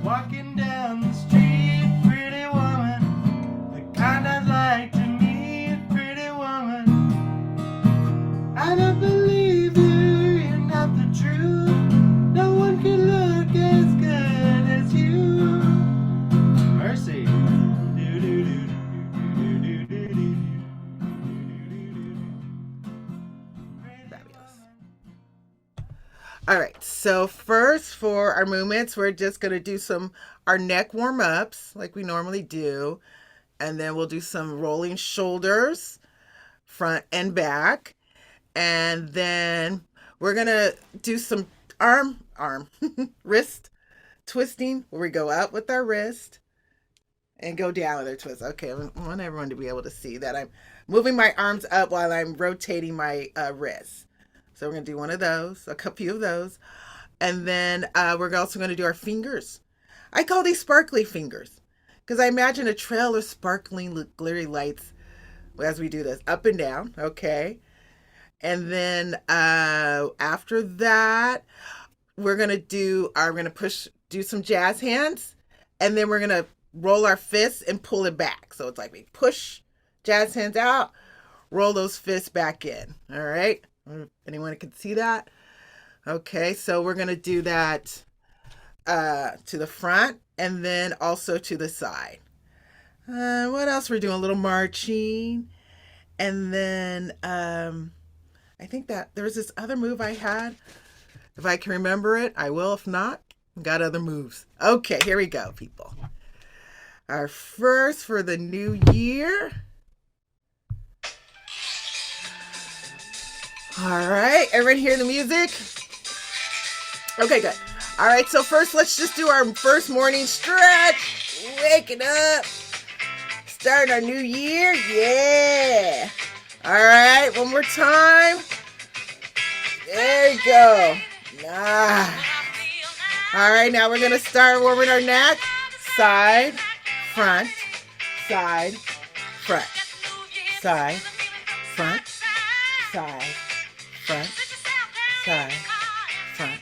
Walking down the street, pretty woman, the kind I'd like to meet, pretty woman. I don't believe you, you're not the truth. No one can look as good as you. Mercy. Fabulous. All right, so first for our movements, we're just going to do our neck warm ups like we normally do. And then we'll do some rolling shoulders, front and back. And then we're going to do some wrist twisting where we go up with our wrist and go down with our twist. Okay, I want everyone to be able to see that I'm moving my arms up while I'm rotating my wrists. So we're going to do one of those, a few of those. And then we're also going to do our fingers. I call these sparkly fingers because I imagine a trail of sparkling, glittery lights as we do this, up and down, okay? And then after that, we're going to do some jazz hands, and then we're going to roll our fists and pull it back. So it's like we push jazz hands out, roll those fists back in, all right? Anyone can see that? Okay, so we're going to do that to the front and then also to the side. What else? We're doing a little marching. And then I think that there was this other move I had. If I can remember it, I will. If not, got other moves. Okay, here we go, people. Our first for the new year. All right, everyone hear the music? Okay, good. All right, so first let's just do our first morning stretch. Waking up. Starting our new year. Yeah. All right, one more time. There you go. Nice. All right, now we're going to start warming our neck. Side, front, side, front, side, front, side, front, side, front,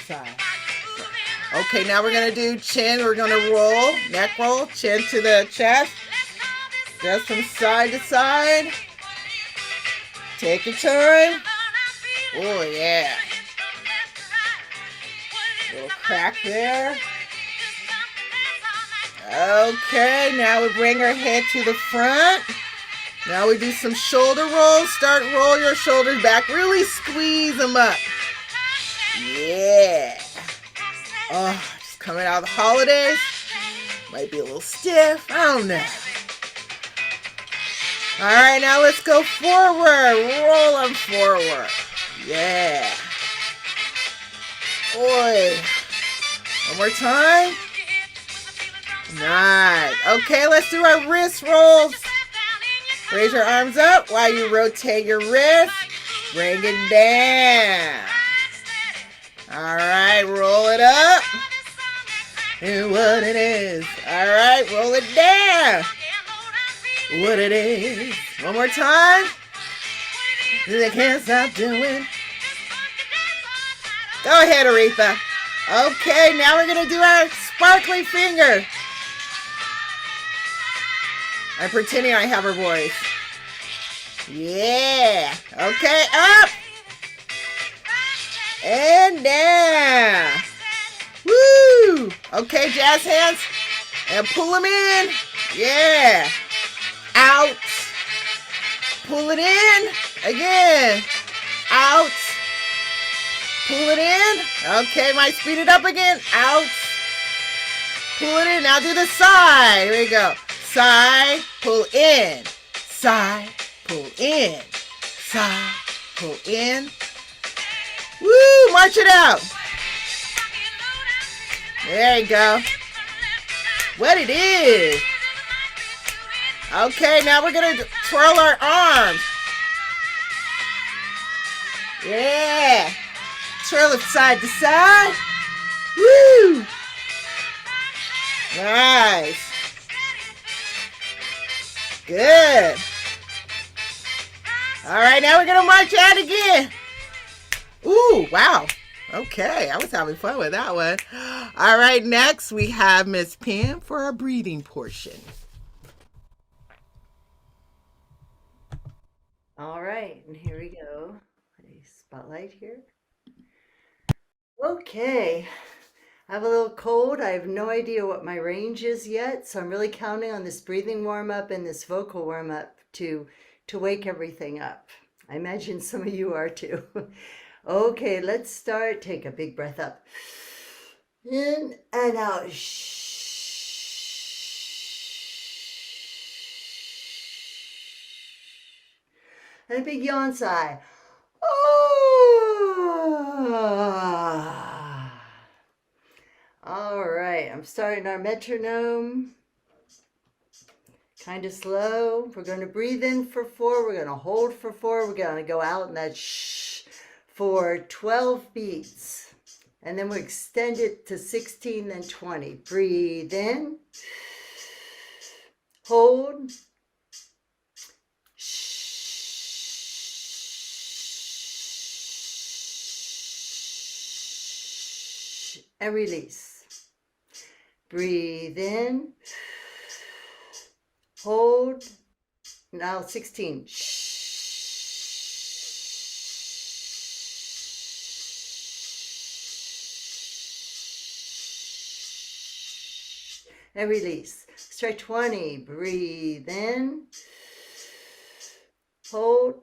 side. Okay, now we're going to do chin. We're going to roll, neck roll, chin to the chest. Just from side to side. Take your time. Oh, yeah. Little crack there. Okay, now we bring our head to the front. Now we do some shoulder rolls. Roll your shoulders back. Really squeeze them up. Yeah. Oh, just coming out of the holidays. Might be a little stiff. I don't know. All right, now let's go forward. Roll them forward. Yeah. Boy. One more time. Nice. Okay, let's do our wrist rolls. Raise your arms up while you rotate your wrist. Bring it down. All right, roll it up. And what it is. All right, roll it down. What it is. One more time. They can't stop doing. Go ahead, Aretha. Okay, now we're going to do our sparkly finger. I'm pretending I have her voice. Yeah. Okay, up. And down. Woo. Okay, jazz hands. And pull them in. Yeah. Out. Pull it in. Again. Out. Pull it in. Okay, might speed it up again. Out. Pull it in. Now do the side. Here we go. Side, pull in. Side, pull in. Side, pull in. Woo, march it out. There you go. What it is. Okay, now we're going to twirl our arms. Yeah. Twirl it side to side. Woo. Nice. Good. All right, now we're going to march out again. Ooh, wow. Okay, I was having fun with that one. All right, next we have Miss Pam for our breathing portion. All right, and here we go. A spotlight here. Okay, I have a little cold. I have no idea what my range is yet, so I'm really counting on this breathing warm up and this vocal warm up to wake everything up. I imagine some of you are too. Okay, let's start. Take a big breath up. In and out. And a big yawn sigh. Oh. All right, I'm starting our metronome. Kind of slow. We're going to breathe in for 4. We're going to hold for 4. We're going to go out in that shh for 12 beats. And then we extend it to 16, then 20. Breathe in. Hold. And release. Breathe in. Hold. Now 16. And release. Let's try 20. Breathe in. Hold.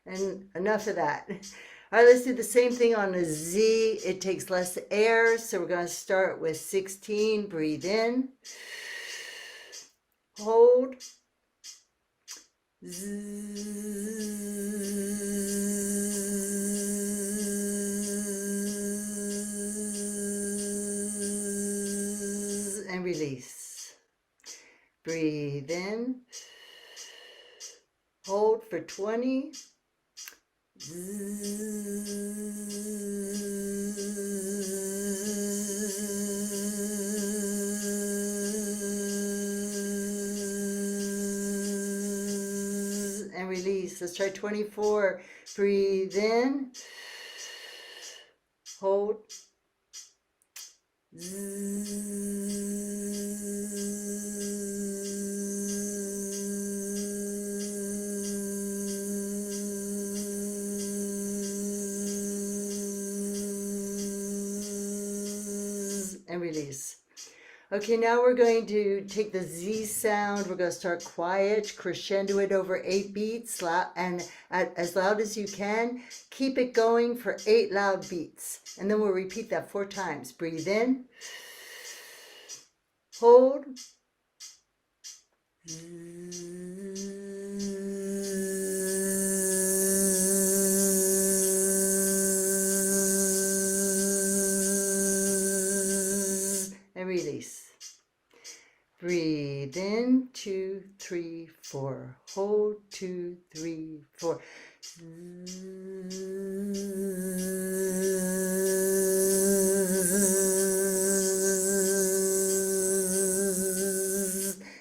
And enough of that. All right, let's do the same thing on a Z. It takes less air, so we're going to start with 16. Breathe in. Hold. And release. Breathe in. Hold for 20. And release. Let's try 24. Breathe in. Hold. And release. Okay, now we're going to take the Z sound. We're going to start quiet, crescendo it over 8 beats, and as loud as you can. Keep it going for 8 loud beats. And then we'll repeat that 4 times. Breathe in. Hold. And release. Breathe in, 2, 3, 4. Hold, 2, 3, 4.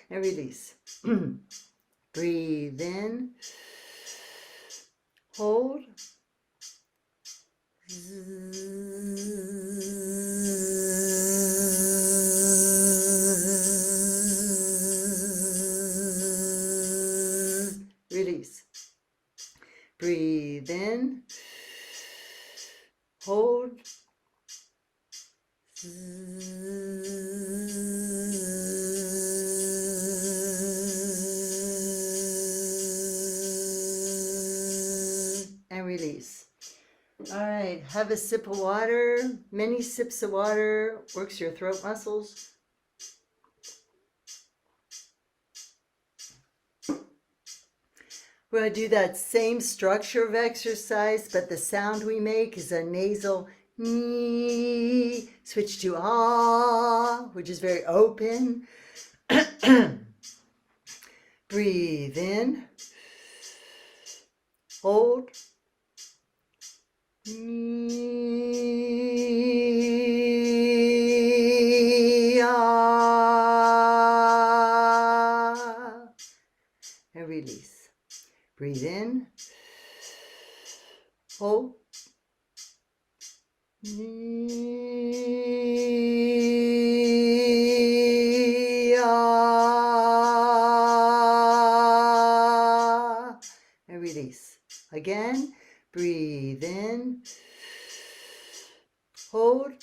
And release. Breathe in. Hold. Release. Breathe in. Hold. And release. All right, have a sip of water. Many sips of water works your throat muscles. We're going to do that same structure of exercise, but the sound we make is a nasal nee. Switch to ah, which is very open. Breathe in. Hold. Nee. Breathe in. Hold. And release. Again, breathe in. Hold.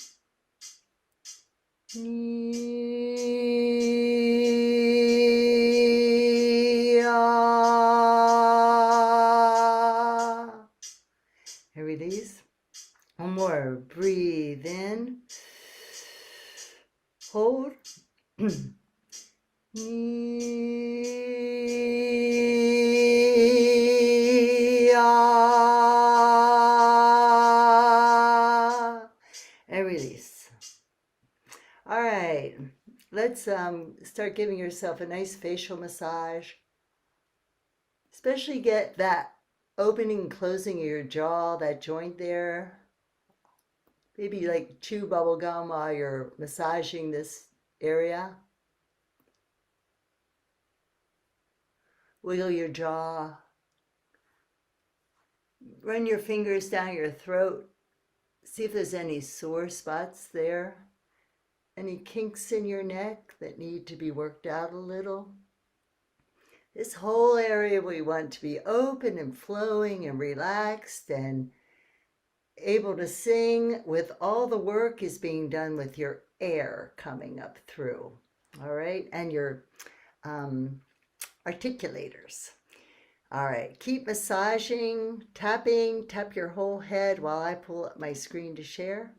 And release. One more. Breathe in. Hold. And release. All right. Let's start giving yourself a nice facial massage. Especially get that opening and closing of your jaw, that joint there. Maybe like chew bubble gum while you're massaging this area. Wiggle your jaw. Run your fingers down your throat. See if there's any sore spots there. Any kinks in your neck that need to be worked out a little. This whole area we want to be open and flowing and relaxed and able to sing with all the work is being done with your air coming up through. All right, and your articulators. All right, keep massaging, tapping, tap your whole head while I pull up my screen to share.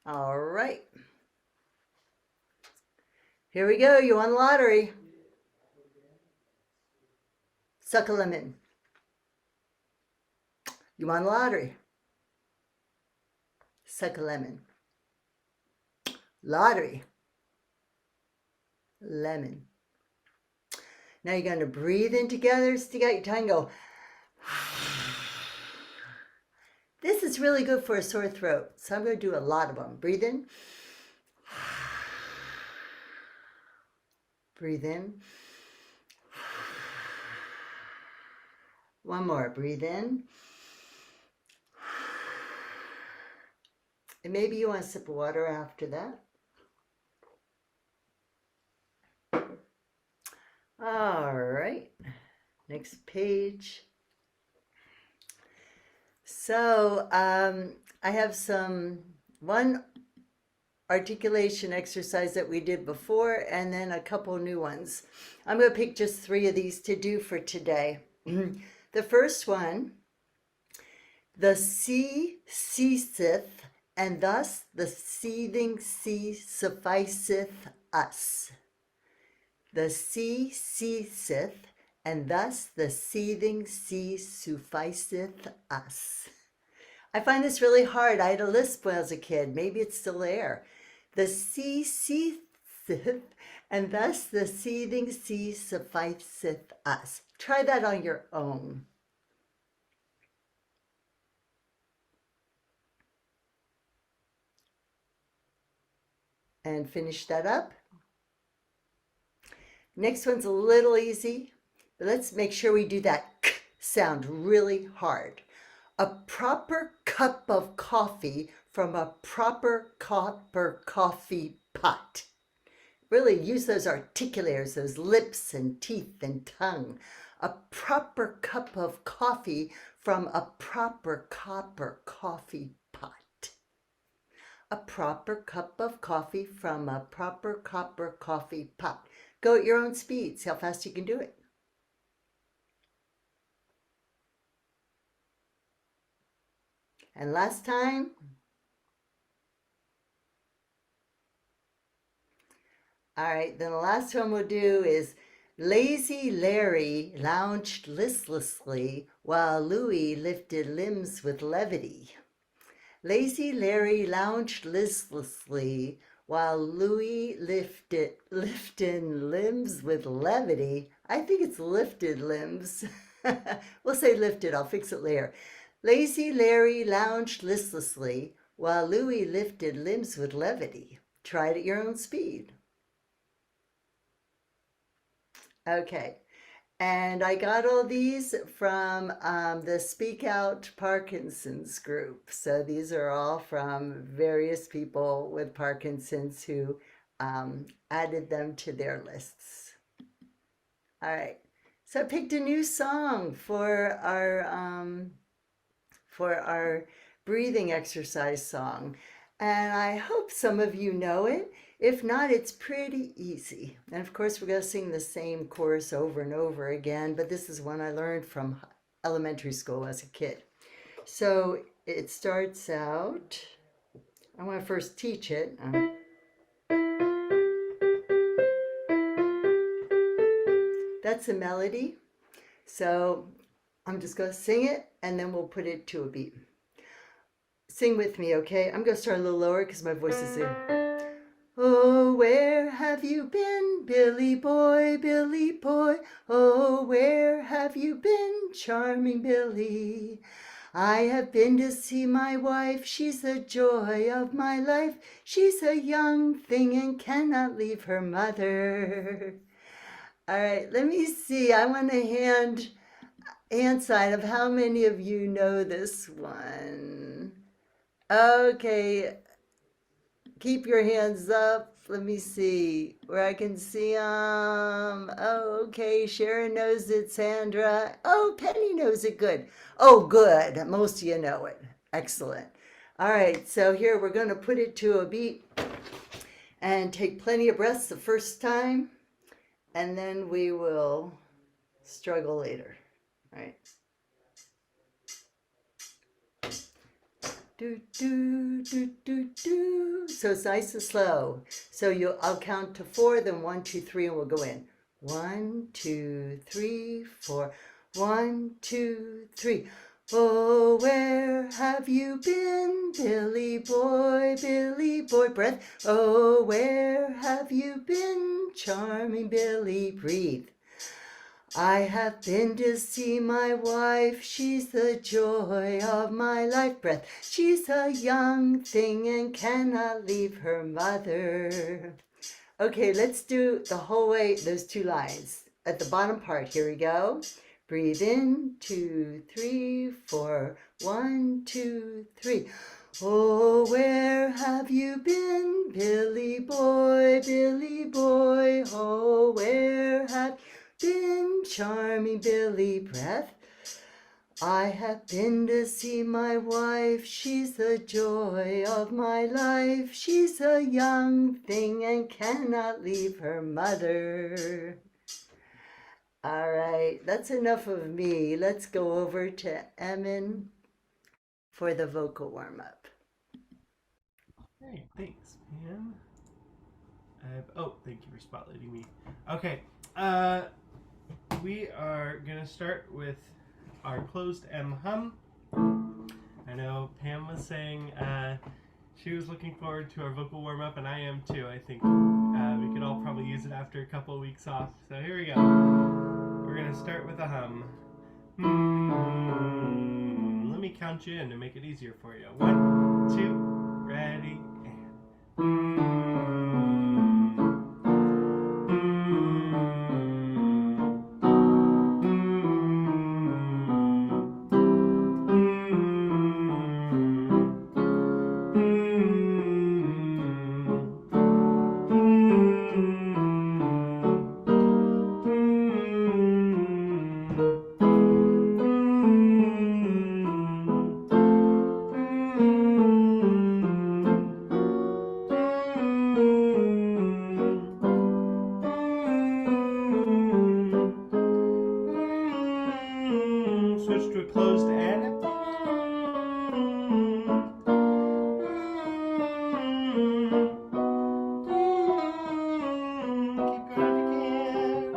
All right. Here we go. You won lottery. Suck a lemon. You won lottery. Suck a lemon. Lottery. Lemon. Now you're going to breathe in together. Stick out your tongue and go. This is really good for a sore throat, so I'm going to do a lot of them. Breathe in. Breathe in. One more. Breathe in. And maybe you want a sip of water after that. All right. Next page. So I have one articulation exercise that we did before and then a couple new ones. I'm going to pick just 3 of these to do for today. The first one, the sea ceaseth, and thus the seething sea sufficeth us. The sea ceaseth, and thus the seething sea sufficeth us. I find this really hard. I had a lisp when I was a kid. Maybe it's still there. The sea ceaseth, and thus the seething sea sufficeth us. Try that on your own. And finish that up. Next one's a little easy. But let's make sure we do that k sound really hard. A proper cup of coffee from a proper copper coffee pot. Really use those articulators, those lips and teeth and tongue. A proper cup of coffee from a proper copper coffee pot. A proper cup of coffee from a proper copper coffee pot. Go at your own speed. See how fast you can do it. And last time. All right, then the last one we'll do is Lazy Larry lounged listlessly while Louie lifted limbs with levity. Lazy Larry lounged listlessly while Louie lifted limbs with levity. I think it's lifted limbs. We'll say lifted. I'll fix it later. Lazy Larry lounged listlessly while Louis lifted limbs with levity. Try it at your own speed. Okay. And I got all these from the Speak Out Parkinson's group. So these are all from various people with Parkinson's who added them to their lists. All right. So I picked a new song for our breathing exercise song. And I hope some of you know it. If not, it's pretty easy. And of course, we're going to sing the same chorus over and over again, but this is one I learned from elementary school as a kid. So it starts out, I want to first teach it. That's a melody. So I'm just going to sing it and then we'll put it to a beat. Sing with me, okay? I'm going to start a little lower because my voice is in. Oh, where have you been, Billy boy, Billy boy? Oh, where have you been, charming Billy? I have been to see my wife, she's the joy of my life. She's a young thing and cannot leave her mother. All right, let me see. I want a hand sign of how many of you know this one. Okay. Keep your hands up. Let me see where I can see them. Oh, okay. Sharon knows it. Sandra. Oh, Penny knows it. Good. Oh, good. Most of you know it. Excellent. All right. So here we're going to put it to a beat and take plenty of breaths the first time. And then we will struggle later. All right. Do, do, do, do, do. So it's nice and slow. So I'll count to 4, then 1, 2, 3, and we'll go in. 1, 2, 3, 4. 1, 2, 3. Oh, where have you been, Billy boy, Billy boy? Breath. Oh, where have you been, charming Billy? Breathe. I have been to see my wife, she's the joy of my life. Breath. She's a young thing and cannot leave her mother. Okay, let's do the whole way, those 2 lines. At the bottom part, here we go. Breathe in, 2, 3, 4. 1, 2, 3. Oh, where have you been, Billy boy, Billy boy? Oh, where have been, charming Billy? Breath. I have been to see my wife, she's the joy of my life. She's a young thing and cannot leave her mother. All right, that's enough of me. Let's go over to Emin for the vocal warm-up. Hey, thanks, man. Thank you for spotlighting me. Okay, we are gonna start with our closed M hum. I know Pam was saying she was looking forward to our vocal warm-up, and I am too. I think we could all probably use it after a couple of weeks off. So here we go. We're gonna start with a hum. Let me count you in to make it easier for you. 1, 2, ready, and switch to a closed N. Keep going if you can.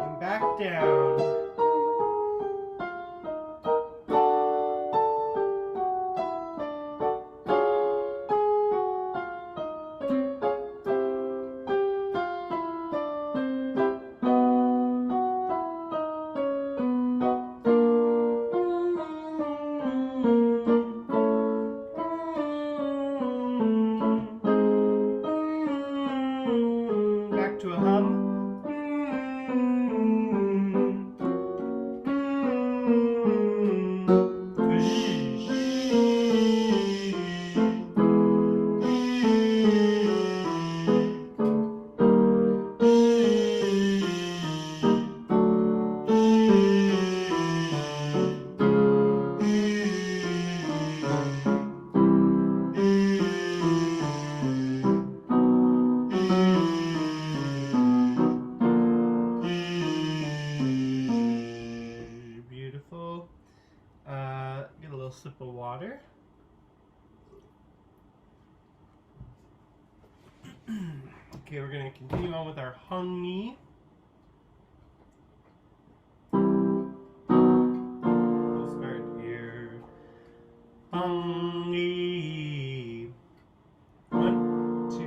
And back down. sip of water. Okay, we're going to continue on with our hung knee. We'll start here. Hung knee. 1, 2, 3.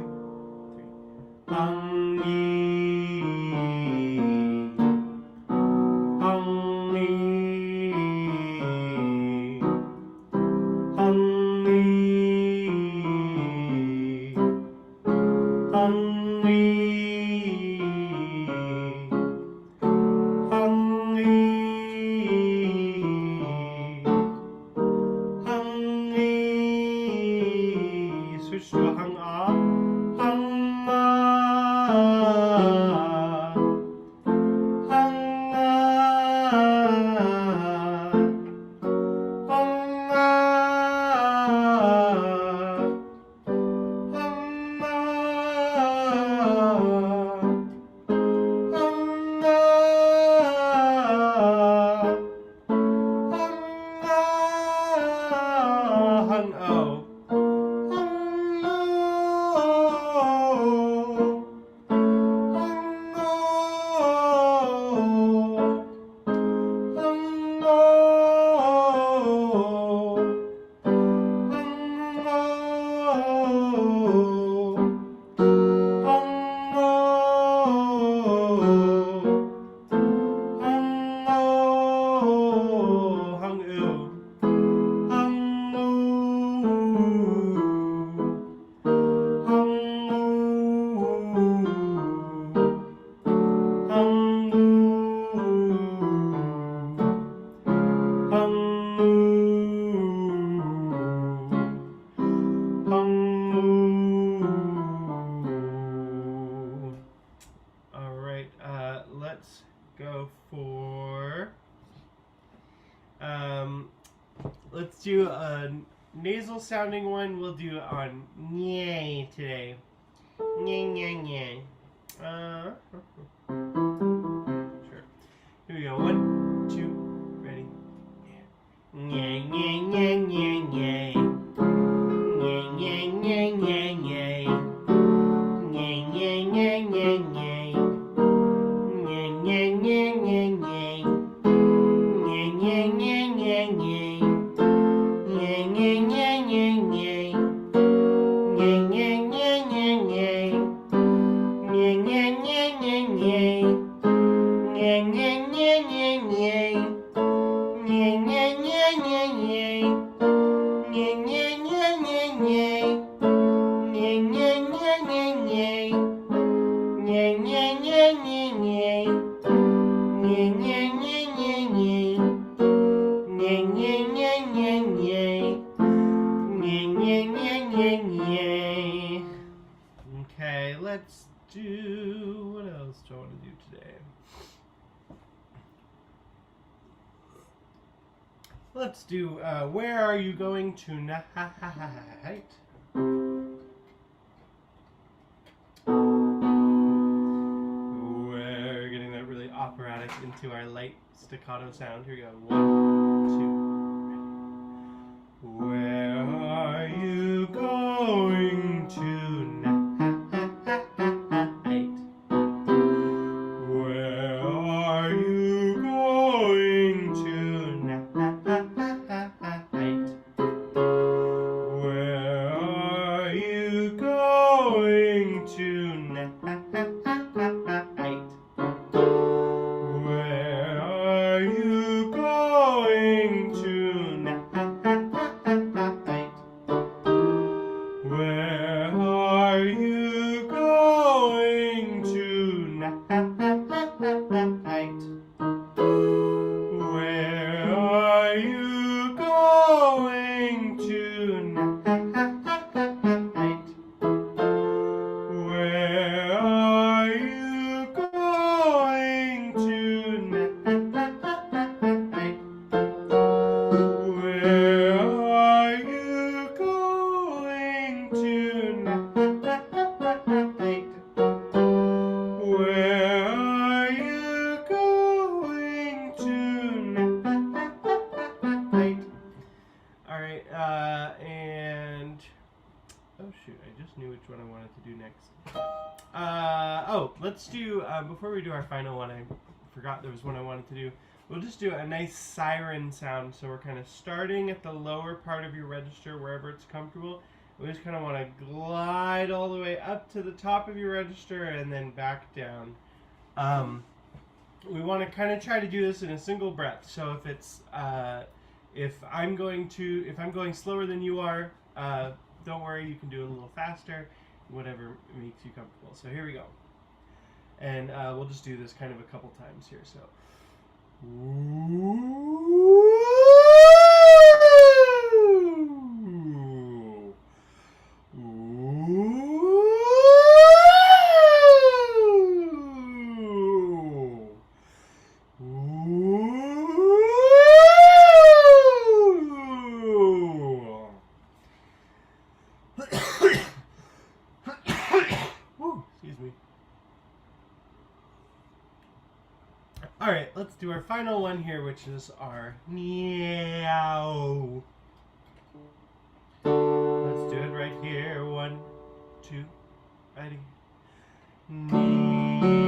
Hung knee. Hung knee. Hung knee. Hung switch to a hung ah. Hung ah. Hung ah. Hung ah. Hung oh. All right, let's go for let's do a nasal sounding one. We'll do it on nyeh today. Nyeh, nyeh, nyeh. Sure. Here we go. 1, 2, ready. Nyeh, nyeh, nyeh, nyeh, nyeh. Nyeh, nyeh, nyeh, nyeh, nyeh. Nyeh, nyeh, nyeh, nyeh, nyeh. Nyeh, nyeh, nyeh, nyeh, nyeh. Nyeh, nyeh, nyeh, nyeh, nyeh. Nyeh, nyeh, nyeh, nyeh, nyeh. Nyeh, nyeh, nyeh, nyeh, nyeh. Nyeh, nyeh, nyeh, nyeh, nyeh. Nyeh, nyeh, nyeh, nyeh, nyeh. Nyeh, nyeh, nyeh, nyeh, nyeh. Nyeh, nyeh, nyeh, nyeh, nyeh. Nyeh, nyeh, nyeh, nyeh, nyeh. Nyeh, nyeh, nyeh, nyeh, nyeh. Nyeh, nyeh, nyeh, nyeh, nyeh. Nyeh, nyeh, nyeh, nyeh, nyeh. Nyeh, nyeh, nyeh, nyeh, nyeh. Okay, let's do, what else do I want to do today? Let's do, where are you going tonight? We're getting that really operatic into our light staccato sound. Here we go. 1, 2, ready. Where are you going tonight? Where are you going tonight? Where are you going tonight? Where are you going tonight? let's do, before we do our final one, I forgot there was one I wanted to do. We'll just do a nice siren sound. So we're kind of starting at the lower part of your register, wherever it's comfortable. We just kind of want to glide all the way up to the top of your register and then back down. We want to kind of try to do this in a single breath. So if it's, if I'm going slower than you are, don't worry, you can do it a little faster, whatever makes you comfortable. So here we go. And we'll just do this kind of a couple times here. So. Excuse me. All right, let's do our final one here, which is our meow. Let's do it right here. 1, 2, ready? Meow.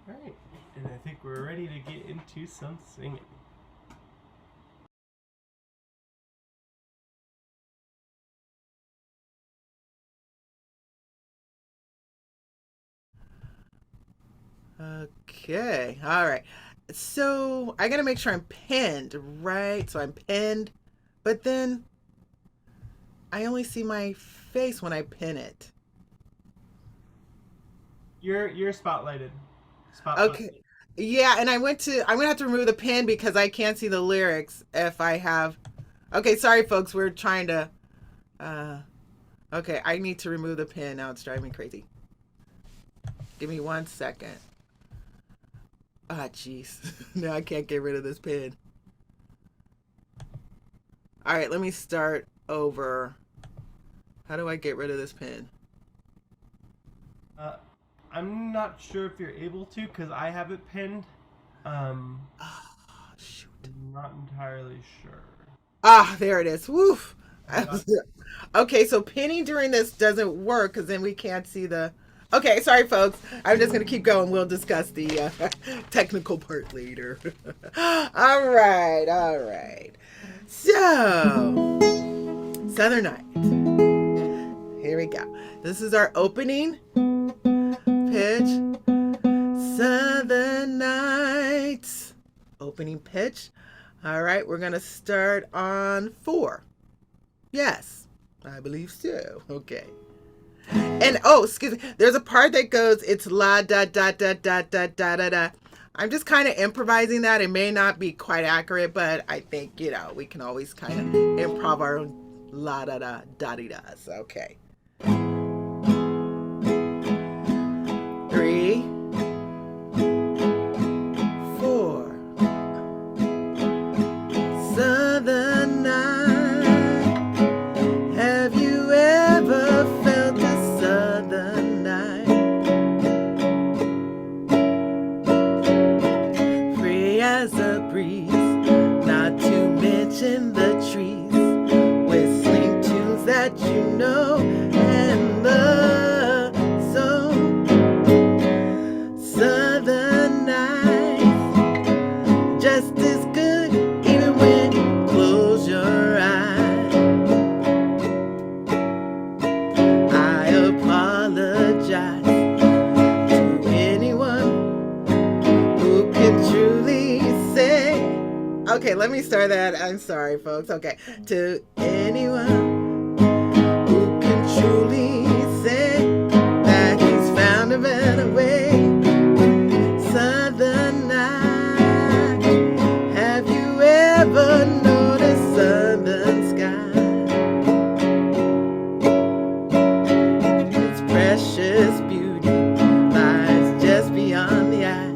Alright, and I think we're ready to get into some singing. Okay, all right. So I gotta make sure I'm pinned, right? So I'm pinned, but then I only see my face when I pin it. You're spotlighted. Okay. Yeah, and I'm gonna have to remove the pin because I can't see the lyrics if I have. Okay, sorry folks, we're trying to okay, I need to remove the pin. Now it's driving me crazy. Give me 1 second. Ah, jeez. Now I can't get rid of this pin. All right, let me start over. How do I get rid of this pin? I'm not sure if you're able to because I have it pinned. Oh, shoot. I'm not entirely sure. Ah, there it is. Woof. Okay, so pinning during this doesn't work because then we can't see the. Okay, sorry, folks. I'm just going to keep going. We'll discuss the technical part later. All right. So, Southern Night. Here we go. This is our opening pitch. Southern Nights. Opening pitch. All right, we're going to start on 4. Yes, I believe so. Okay. And oh, excuse me, there's a part that goes, it's la da da da da da da da da. I'm just kind of improvising that. It may not be quite accurate, but I think, you know, we can always kind of improv our own la da da da da da's. Okay. 3, 4. Southern night. Have you ever felt a southern night? Free as a breeze, not to mention the trees whistling Okay, let me start that. I'm sorry, folks. Okay. To anyone who can truly say that he's found a better way, Southern night, have you ever noticed southern sky? Its precious beauty lies just beyond the eye.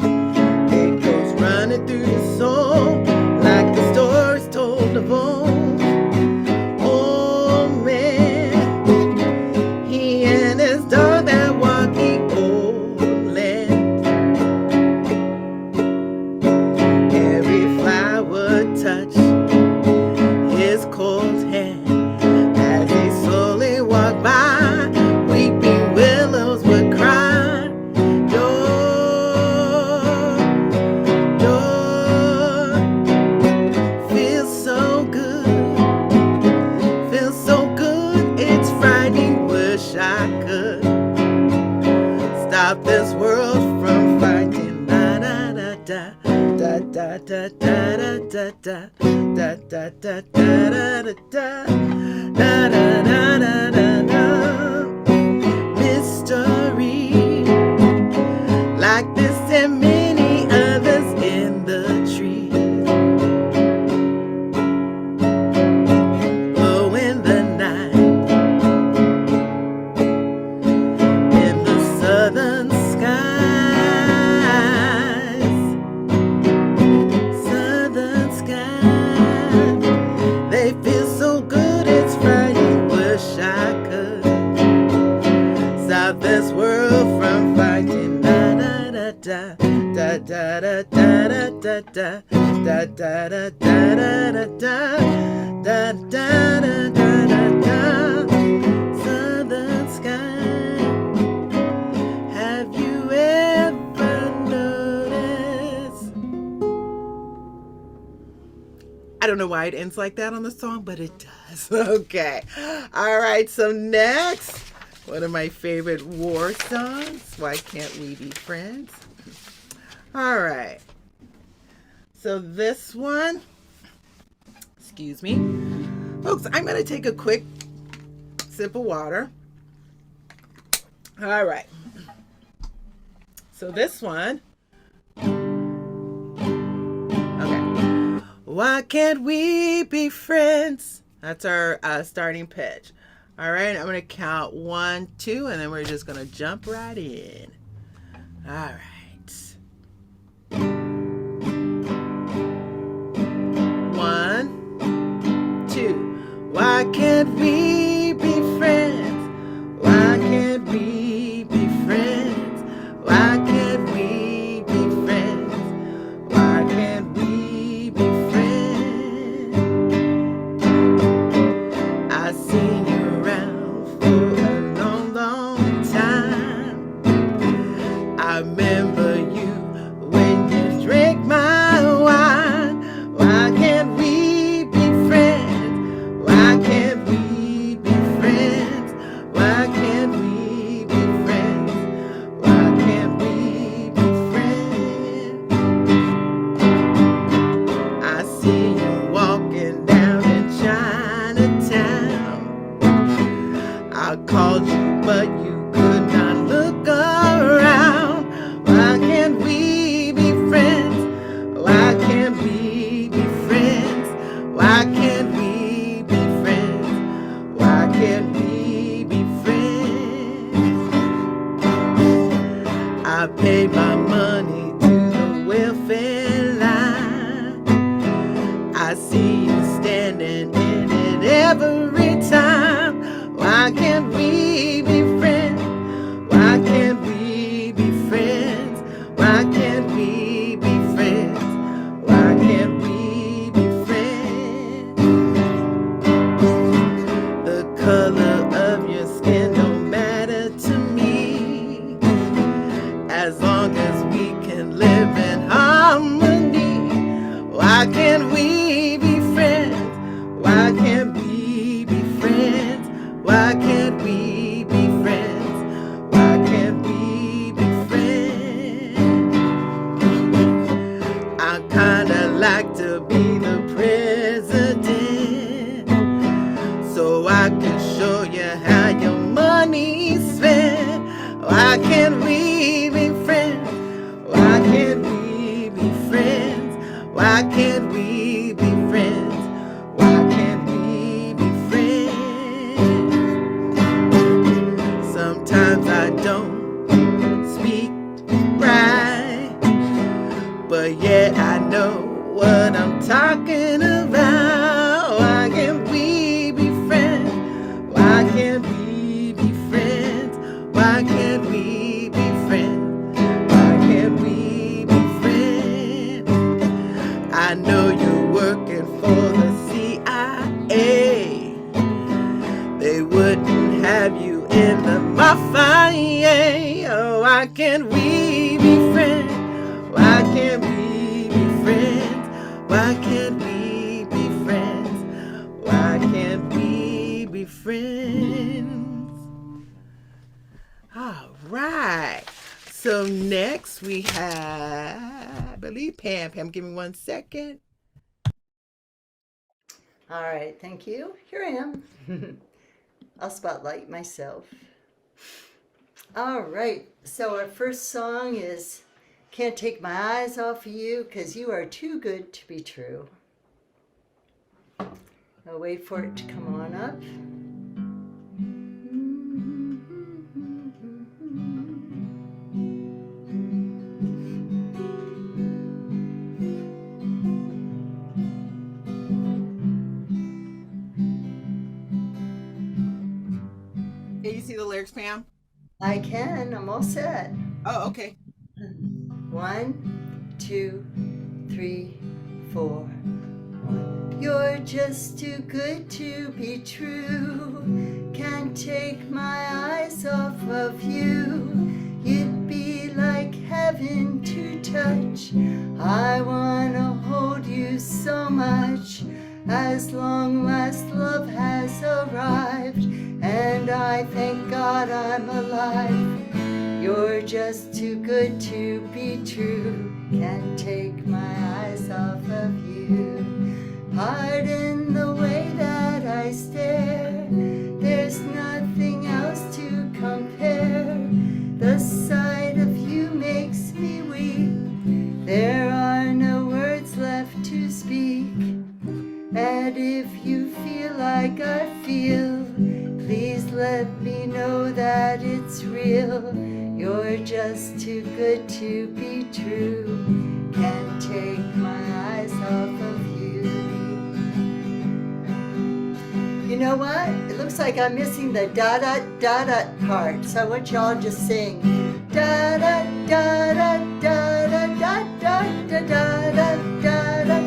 It goes running through the soul like the stories told of old. Oh man, he and his dog that walk the old land. Every flower touch his cold hand as he slowly walked by. Weeping willows would cry, "Door, door." Feels so good, it's frightening. Wish I could stop this world from fighting. Da da da da da da da da da da da da da da da da da. Mystery like this and many others in the trees. Glow in the night, in the southern skies. Southern skies, they feel so good, it's frightening. Wish I could stop this world from fighting. Da da da da da da da da da da da da da da da da da da. Southern sky, have you ever noticed? I don't know why it ends like that on the song, but it does. Okay. All right. So next, one of my favorite war songs, Why Can't We Be Friends? All right. So this one, excuse me. Folks, I'm going to take a quick sip of water. All right. So this one, okay. Why can't we be friends? That's our starting pitch. All right, I'm going to count 1, 2, and then we're just going to jump right in. All right. 1, 2. Why can't we be friends? Why can't we be friends? Why can't we be friends? Why can't we be friends? I seen you around for a long, long time. I remember you when you drank my wine. Why can't we be friends? Why can't we be friends? Why can't we be friends? Why can't we be friends? I see you walking down in Chinatown. I called you, but you could not look around. Why can't we be friends? Why can't we be friends? Why can't we be friends? Why can't we be friends? I paid my money to the welfare line. I see you standing in it every time. Why can't we be friends? Why can't we be friends? Why can't we be friends? Why can't we be friends? The color of your skin don't matter to me, as long as we can live in harmony. Why can't we be friends? Why can't we be friends? Why can't we be friends? Why can't we be friends? I kinda like to be the we be friends? Why can't we be friends? Why can't we be friends? Why can't we be friends? Sometimes I don't speak right, but yet I know what I'm talking about. Why can't we be friends? Why can't we be friends? Why can't we be friends? Why can't we be friends? I know you're working for the CIA. They wouldn't have you in the mafia. Oh, why can't we be friends? Why can't we be friends? Why can't we be friends? Why can't we be friends? All right. So next we have, I believe Pam. Pam, give me 1 second. All right, thank you. Here I am. I'll spotlight myself. All right, so our first song is Can't Take My Eyes Off of You because you are too good to be true. I'll wait for it to come on up. Can you see the lyrics, Pam? I can, I'm all set. Oh, okay. 1, 2, 3, 4. You're just too good to be true. Can't take my eyes off of you. You'd be like heaven to touch. I wanna hold you so much. As long last love has arrived, and I thank God I'm alive. You're just too good to be true. Can't take my eyes off of you. Pardon the way that I stare. There's nothing else to compare. The sight of you makes me weep. There are no words left to speak. And if you feel like I feel, please let me know that it's real. You're just too good to be true. Can't take my eyes off of you. You know what? It looks like I'm missing the da da da da part. So I want y'all to just sing da da da da da da da da da da da da.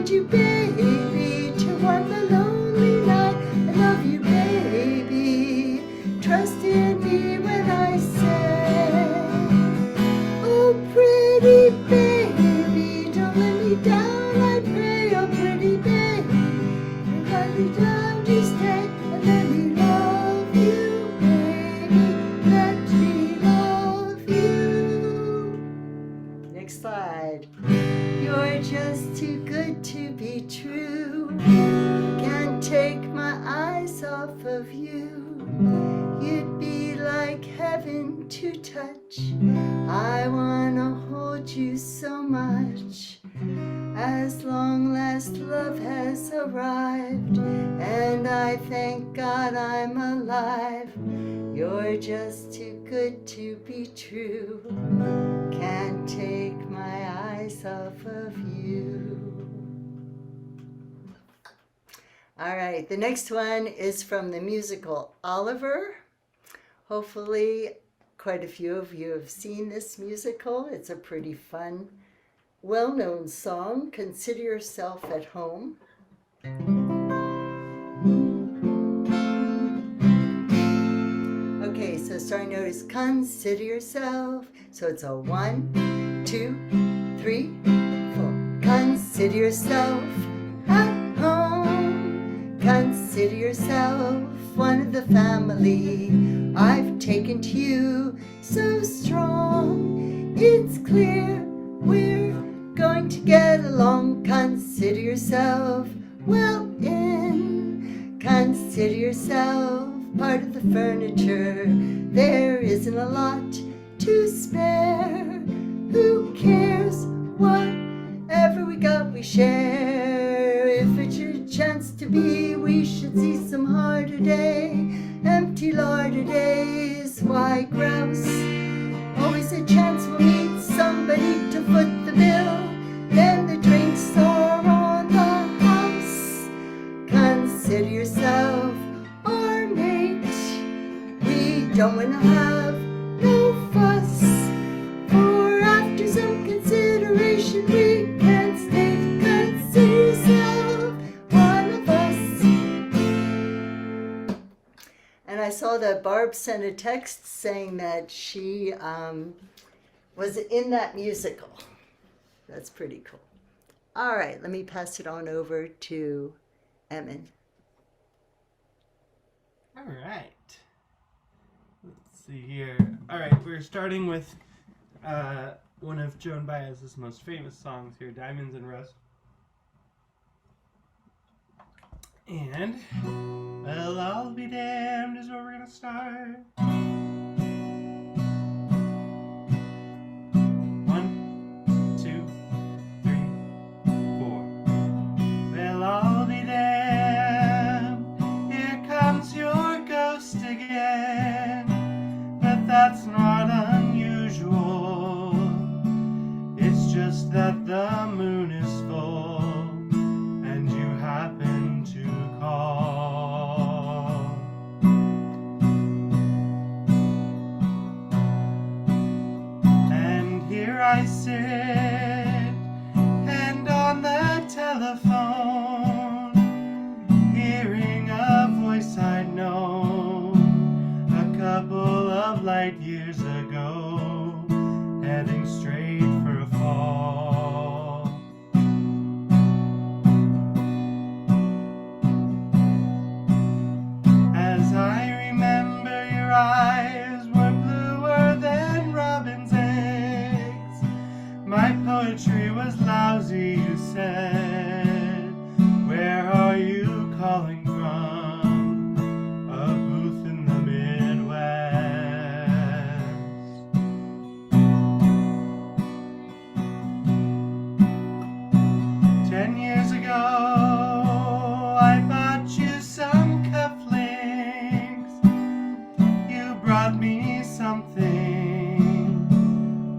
You baby to warm the lonely night. I love you baby. Trust in me when I say, oh pretty baby, don't let me down I pray. Oh pretty baby, and let me down to stay. And let me love you baby, let me love you. Next slide. You're just too good to be true. Can't take my eyes off of you. You'd be like heaven to touch. I wanna hold you so much. As long last love has arrived, and I thank God I'm alive. You're just too good to be true. Can't take my eyes off of you. All right, the next one is from the musical Oliver. Hopefully, quite a few of you have seen this musical. It's a pretty fun, well-known song. Consider yourself at home. Okay, so starting note is consider yourself. So it's a 1, 2, 3, 4. Consider yourself at home. Consider yourself one of the family. I've taken to you so strong. it's clear we're going to get along. Consider yourself well in. Consider yourself part of the furniture. There isn't a lot to spare. Who cares? Whatever we got, we share. If it's your chance to be, we should see some harder day. Empty larder days, why grouse? Always a chance we'll meet somebody to foot the bill. Then the drinks are on the house. Consider yourself our mate. We don't want to have no fuss. For after some consideration, we can stay. Consider yourself one of us. And I saw that Barb sent a text saying that she was in that musical. That's pretty cool. All right, let me pass it on over to Emin. All right. Let's see here. All right, we're starting with one of Joan Baez's most famous songs here, Diamonds and Rust. And, well, I'll be damned is where we're going to start. 1, 2, 3, 4. Well, I'll be damned, here comes your ghost again. But that's not unusual. It's just that the moon is full and you happen to call. And here I sit, and on the telephone, hearing a voice I'd known a couple of light years ago, heading straight for a fall. As I remember, your eyes were bluer than robin's eggs. My poetry was lousy, you said. Where are you calling from? A booth in the Midwest. 10 years ago, I bought you some cufflinks. You brought me something.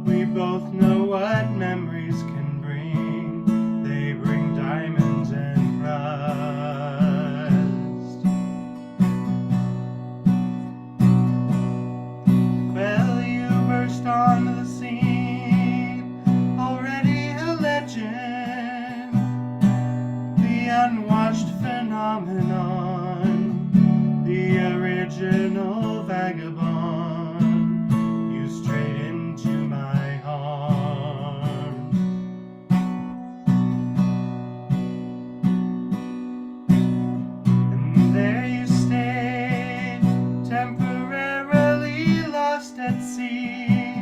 We both know what memories can bring. They bring diamonds and rust. Well, you burst onto the scene, already a legend, the unwashed phenomenon, the original vagabond, you strayed into my arms. And there you stayed, temporarily lost at sea.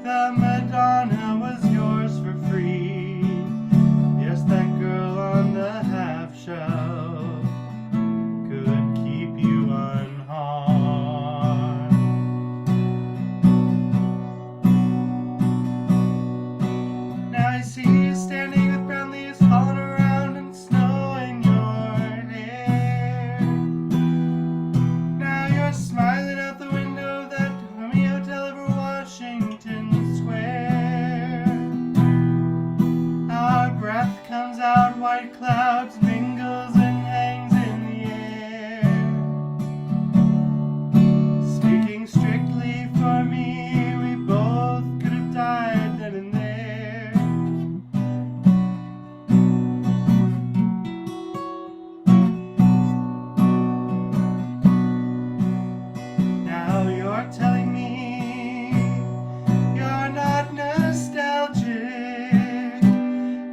The Madonna was yours for free. Yes, that girl on the half shelf could keep you unharmed. Now I see you standing with brown leaves falling around and snow in your hair. Now you're smiling out the window of that Army hotel over Washington Square. Our breath comes out, white clouds mingles and hangs in the air. Speaking strictly for me, we both could have died then and there. Now you're telling me you're not nostalgic.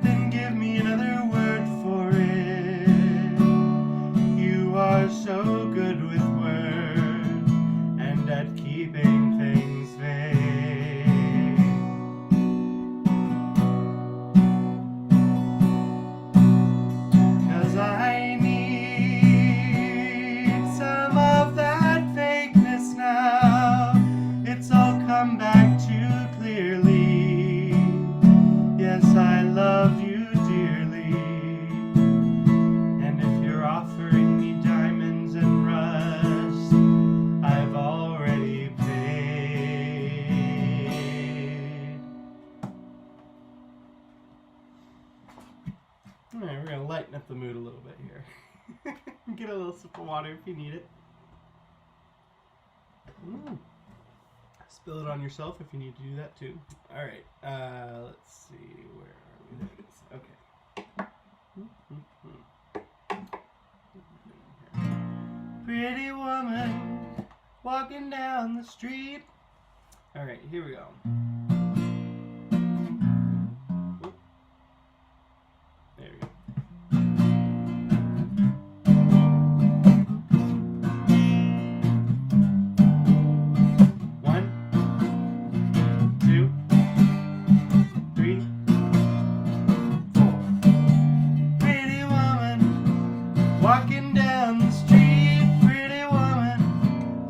Then give me another word for it. All right, we're gonna lighten up the mood a little bit here. Get a little sip of water if you need it. Spill it on yourself if you need to do that too. All right, let's see, where are we? There it is. Okay. Pretty woman walking down the street. All right, here we go. Oop. There we go. One, two, three, four. Pretty woman walking down the street. Pretty woman,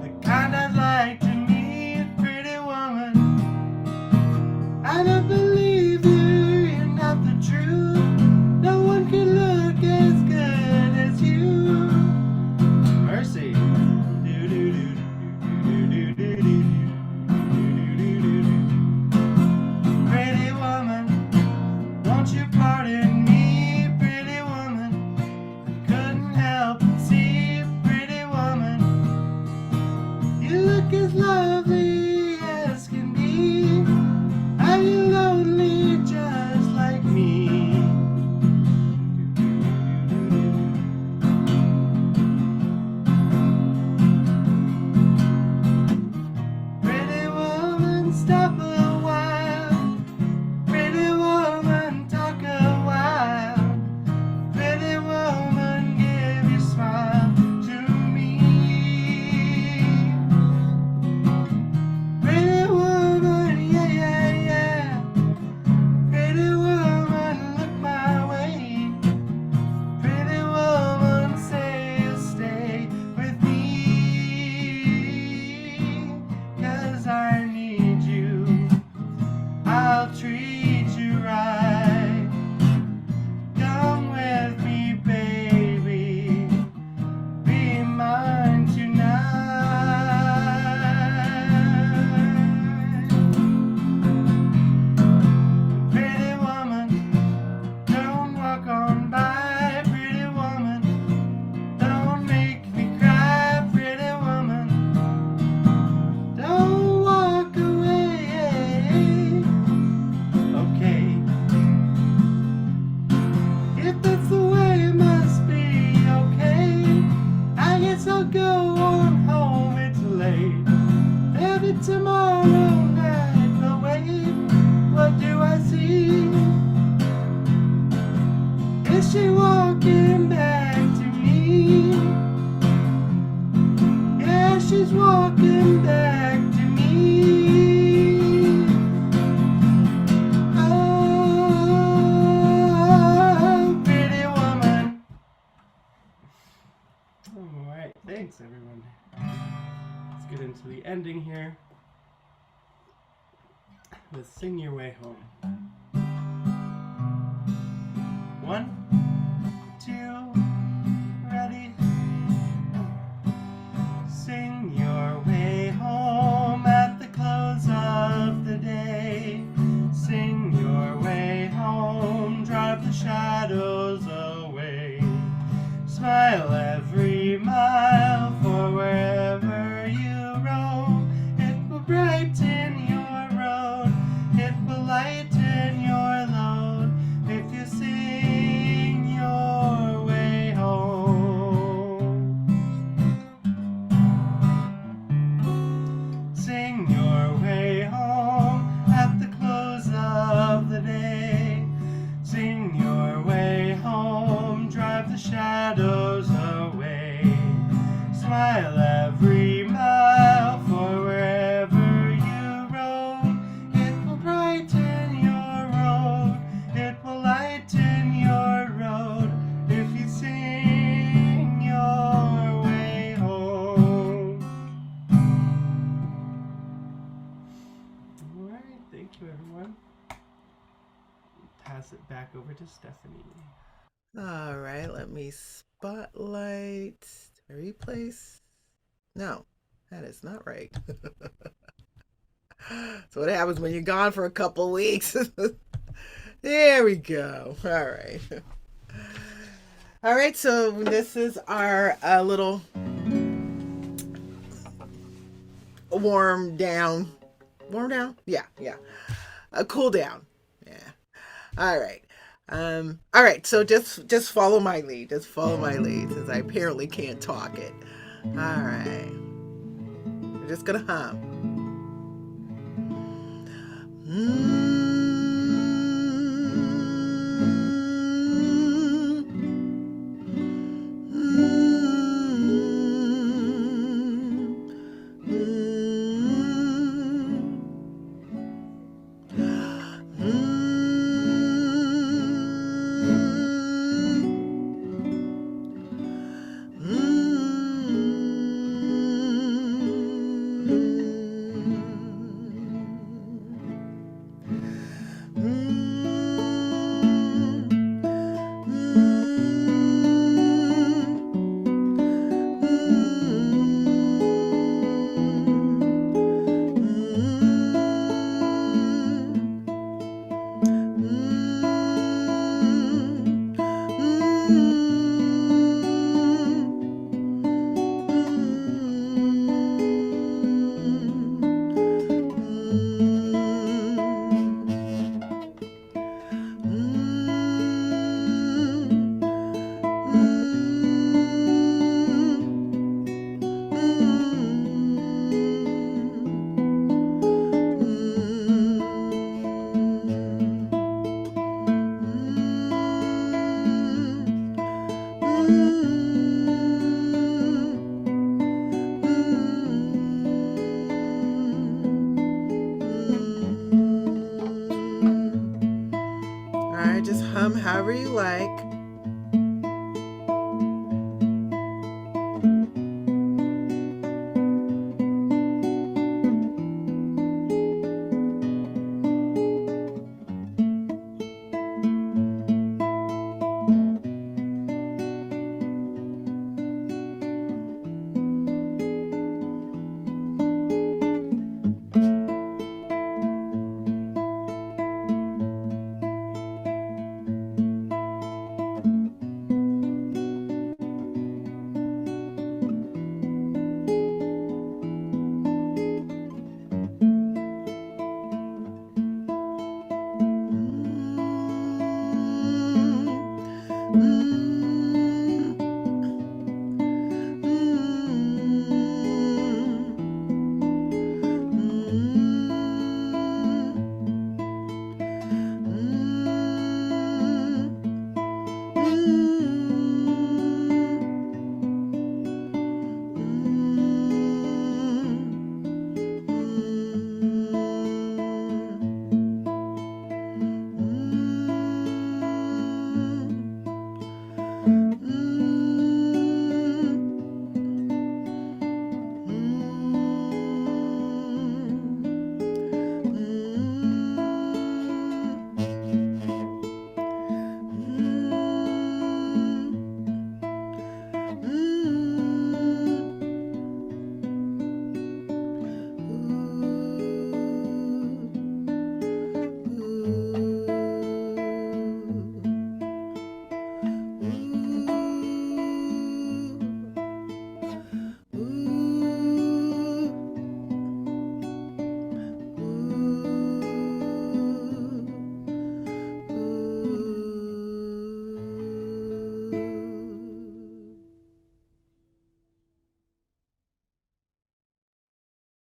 the kind I'd like to meet. Pretty woman, I don't believe you're not the truth. No one can look as good as you. Mercy. Pretty woman, won't you pardon me? Pretty woman, I couldn't help but see. Pretty woman, you look as lovely as can be. Are you lonely just like me? Pretty woman, stop a while. Pretty woman, talk a while. Pretty woman, give your smile to me. Pretty woman, yeah, yeah, yeah. Pretty woman, look my way. Pretty woman, say you'll stay with me. 'Cause I need you. I'll treat you right. Come with me, baby. Be mine tonight. Pretty woman, don't walk on by. Pretty woman, don't make me cry. Pretty woman, don't walk away. Okay. If that's the way it must be, okay. I guess I'll go on home, it's late. Maybe tomorrow night, but wait, what do I see? Is she walking back to me? Yeah, she's walking back to me. Oh, pretty woman. All right, thanks everyone. Let's get into the ending here with Sing Your Way Home. 1, 2, ready? Sing your way home at the close of the day. Sing your way home, drive the shadows away. Smile every mile, for wherever you roam, it will brighten your road, it will lighten your load, if you sing your way home. Sing your way home at the close of the day. Sing your way home, drive the shadows away. Smile every mile, for wherever you roam, it will brighten your road, it will lighten your road, if you sing your way home. All right, thank you everyone. Pass it back over to Stephanie. All right, let me spotlight replace. No, that is not right. So what happens when you're gone for a couple weeks? There we go. All right. All right, so this is our little warm down. Warm down? Yeah, yeah. A cool down. Yeah. All right. All right, so just follow my lead. Just follow my lead since I apparently can't talk it. All right. We're just gonna hum. All right, just hum however you like.